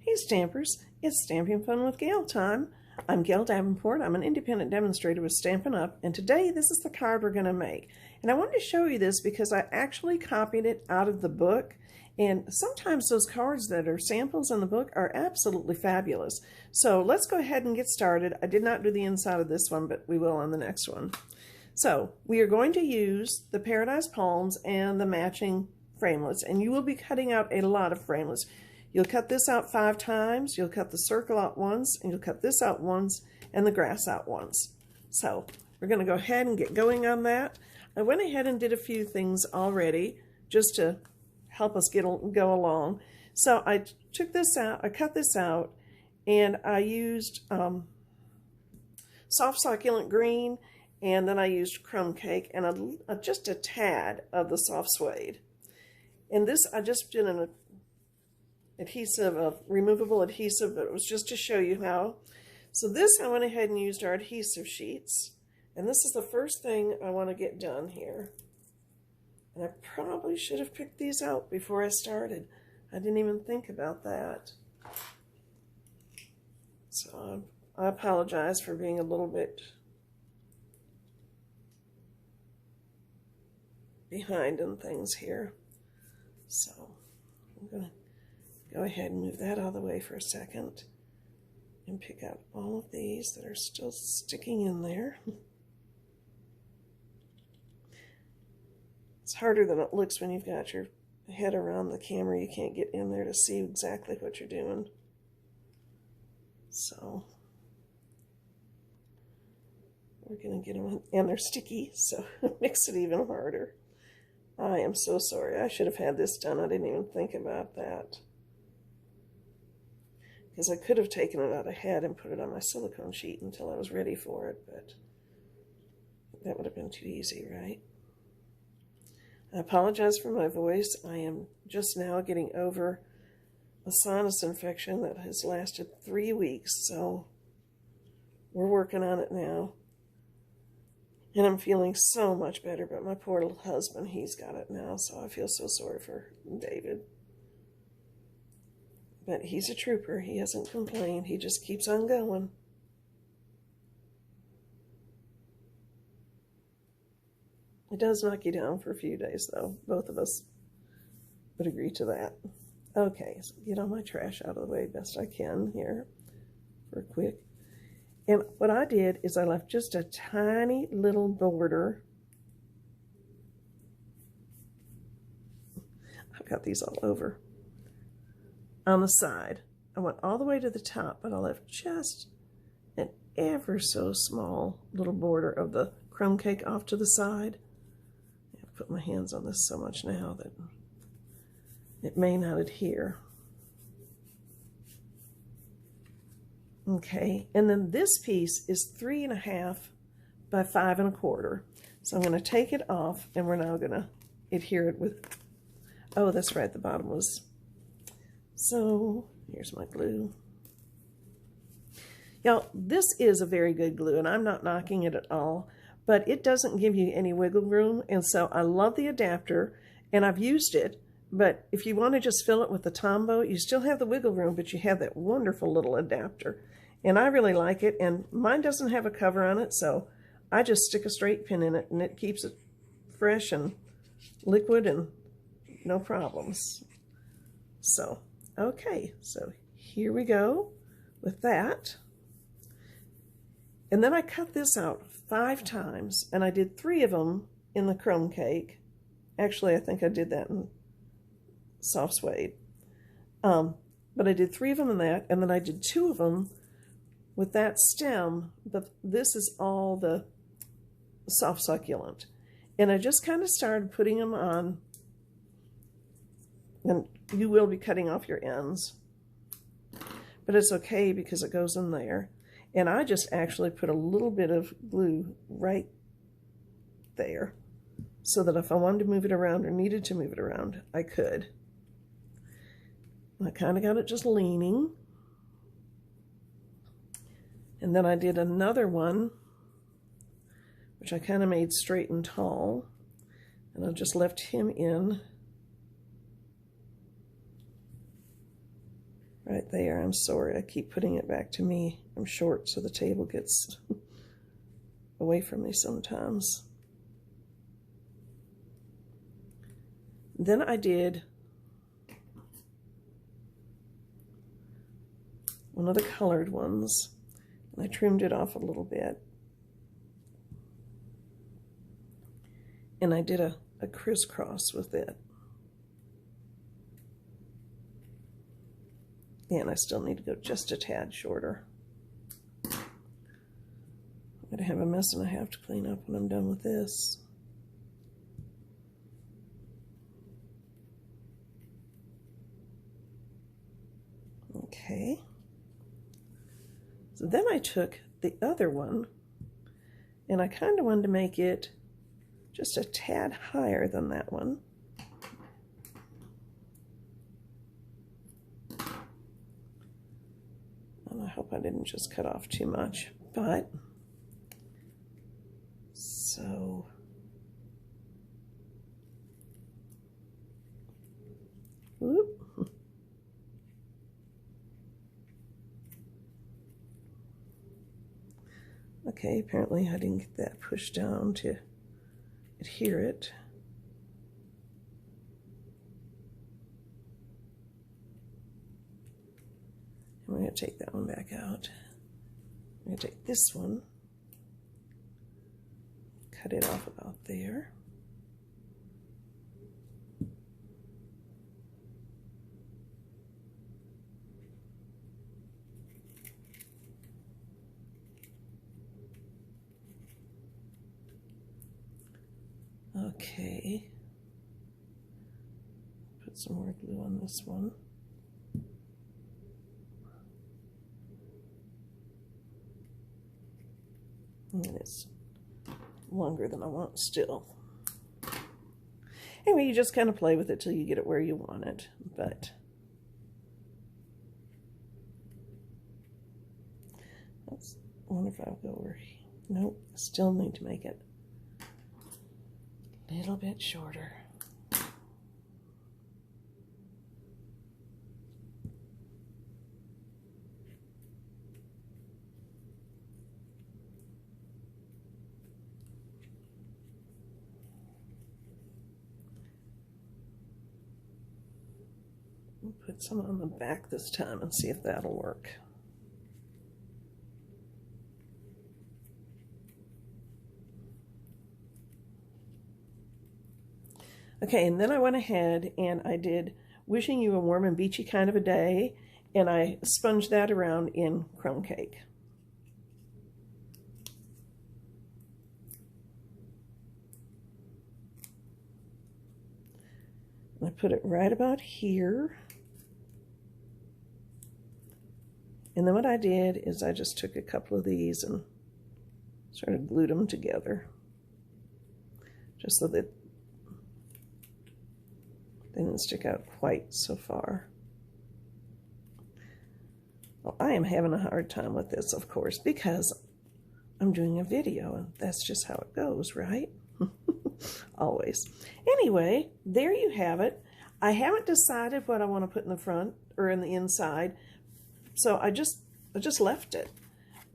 Hey Stampers, it's Stamping Fun with Gail time. I'm Gail Davenport. I'm an independent demonstrator with Stampin' Up, and today this is the card we're going to make. And I wanted to show you this because I actually copied it out of the book, and sometimes those cards that are samples in the book are absolutely fabulous. So let's go ahead and get started. I did not do the inside of this one, but we will on the next one. So we are going to use the Paradise Palms and the matching framelits, and you will be cutting out a lot of framelits. You'll cut this out 5 times, you'll cut the circle out once, and you'll cut this out once, and the grass out once. So we're going to go ahead and get going on that. I went ahead and did a few things already just to help us go along. So I took this out, I cut this out, and I used Soft Succulent Green, and then I used Crumb Cake, and just a tad of the Soft Suede. And this I just did an adhesive, a removable adhesive, but it was just to show you how. So this, I went ahead and used our adhesive sheets, and this is the first thing I want to get done here. And I probably should have picked these out before I started. I didn't even think about that. So I apologize for being a little bit behind in things here. So I'm going to go ahead and move that out of the way for a second and pick out all of these that are still sticking in there. It's harder than it looks when you've got your head around the camera. You can't get in there to see exactly what you're doing. So we're going to get them, and they're sticky, so it makes it even harder. I am so sorry. I should have had this done. I didn't even think about that, because I could have taken it out ahead and put it on my silicone sheet until I was ready for it, but that would have been too easy, right? I apologize for my voice. I am just now getting over a sinus infection that has lasted 3 weeks, so we're working on it now. And I'm feeling so much better, but my poor little husband, he's got it now, so I feel so sorry for David. But he's a trooper. He hasn't complained. He just keeps on going. It does knock you down for a few days, though. Both of us would agree to that. Okay, so get all my trash out of the way best I can here for a quick. And what I did is I left just a tiny little border. I've got these all over. On the side. I went all the way to the top, but I left just an ever so small little border of the crumb cake off to the side. I've put my hands on this so much now that it may not adhere. Okay, and then this piece is 3.5 by 5.25. So I'm going to take it off, and we're now going to adhere it with, oh, that's right, the bottom was. So here's my glue. Y'all, this is a very good glue, and I'm not knocking it at all, but it doesn't give you any wiggle room, and so I love the adapter, and I've used it, but if you want to just fill it with the Tombow, you still have the wiggle room, but you have that wonderful little adapter, and I really like it, and mine doesn't have a cover on it, so I just stick a straight pin in it, and it keeps it fresh and liquid and no problems. So okay, so here we go with that. And then I cut this out 5 times, and I did 3 of them in the crumb cake. Actually, I think I did that in soft suede. But I did 3 of them in that, and then I did 2 of them with that stem, but this is all the soft succulent. And I just kind of started putting them on, and you will be cutting off your ends, but it's okay because it goes in there. And I just actually put a little bit of glue right there so that if I wanted to move it around or needed to move it around, I could. And I kind of got it just leaning. And then I did another one, which I kind of made straight and tall, and I just left him in. right there. I'm sorry, I keep putting it back to me. I'm short, so the table gets away from me sometimes. Then I did one of the colored ones, and I trimmed it off a little bit. And I did a crisscross with it. And I still need to go just a tad shorter. I'm going to have a mess and I have to clean up when I'm done with this. Okay. So then I took the other one and I kind of wanted to make it just a tad higher than that one. And I hope I didn't just cut off too much, but so whoop. Okay, apparently I didn't get that pushed down to adhere it. I'm going to take that one back out. I'm going to take this one, cut it off about there. Okay, put some more glue on this one. And it's longer than I want still. Anyway, you just kind of play with it till you get it where you want it. But I wonder if I'll go over here. Nope, still need to make it a little bit shorter. We'll put some on the back this time and see if that'll work. Okay, and then I went ahead and I did Wishing You a Warm and Beachy Kind of a Day, and I sponged that around in Crumb Cake. And I put it right about here. And then what I did is I just took a couple of these and sort of glued them together, just so that they didn't stick out quite so far. Well, I am having a hard time with this, of course, because I'm doing a video, and that's just how it goes, right? Always. Anyway, there you have it. I haven't decided what I want to put in the front or in the inside, so I just left it.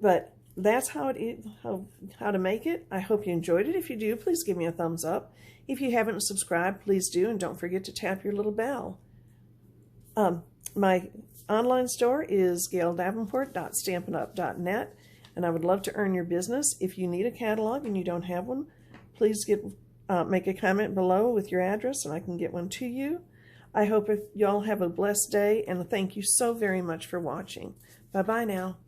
But that's how to make it. I hope you enjoyed it. If you do, please give me a thumbs up. If you haven't subscribed, please do, and don't forget to tap your little bell. My online store is gaildavenport.stampinup.net, and I would love to earn your business. If you need a catalog and you don't have one, please make a comment below with your address, and I can get one to you. I hope y'all have a blessed day, and thank you so very much for watching. Bye-bye now.